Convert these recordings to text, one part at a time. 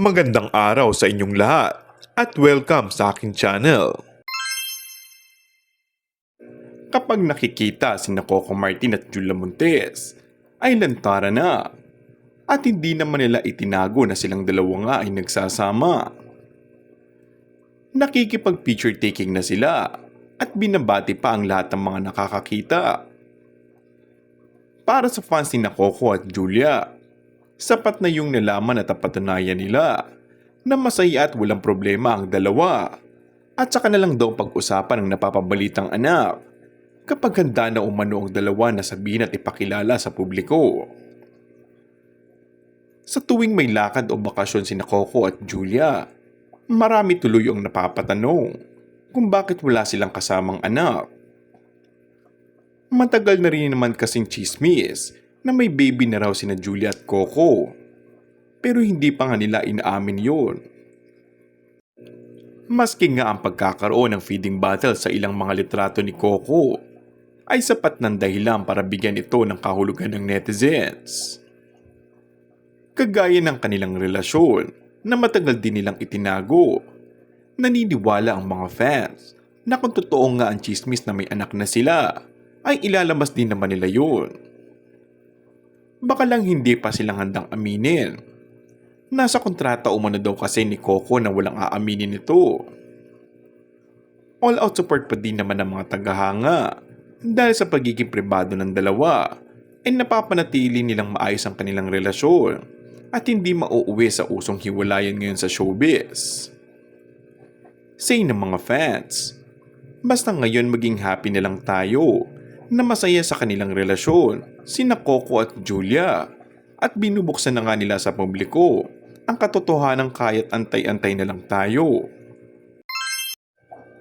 Magandang araw sa inyong lahat at welcome sa aking channel. Kapag nakikita sina Coco Martin at Julia Montes ay lantaran na at hindi naman nila itinago na silang dalawa nga ay nagsasama. Nakikipag-picture taking na sila at binabati pa ang lahat ng mga nakakakita. Para sa fans ni Coco at Julia, sapat na yung nalaman at napatunayan nila na masaya at walang problema ang dalawa at saka na lang daw pag-usapan ang napapabalitang anak kapag handa na umano ang dalawa na sabihin at ipakilala sa publiko. Sa tuwing may lakad o bakasyon sina Coco at Julia, marami tuloy ang napapatanong kung bakit wala silang kasamang anak. Matagal na rin naman kasing chismis na may baby na raw sina Julia at Coco, pero hindi pa nga nila inaamin yun. Maski nga ang pagkakaroon ng feeding battle sa ilang mga litrato ni Coco ay sapat ng dahilan para bigyan ito ng kahulugan ng netizens. Kagaya ng kanilang relasyon na matagal din nilang itinago, naniniwala ang mga fans na kung totoo nga ang chismis na may anak na sila, ay ilalabas din naman nila yun. Baka lang hindi pa silang handang aminin. Nasa kontrata umano daw kasi ni Coco na walang aaminin ito. All-out support pa din naman ng mga tagahanga dahil sa pagiging pribado ng dalawa ay napapanatili nilang maayos ang kanilang relasyon at hindi mauuwi sa usong hiwalayan ngayon sa showbiz. Say ng mga fans, basta ngayon maging happy na lang tayo na masaya sa kanilang relasyon sina Coco at Julia at binubuksan na nga nila sa publiko ang katotohanan kaya't antay-antay na lang tayo.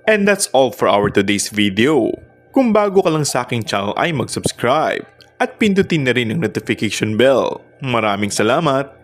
And that's all for our today's video. Kung bago ka lang sa aking channel ay mag-subscribe at pindutin na rin ang notification bell. Maraming salamat!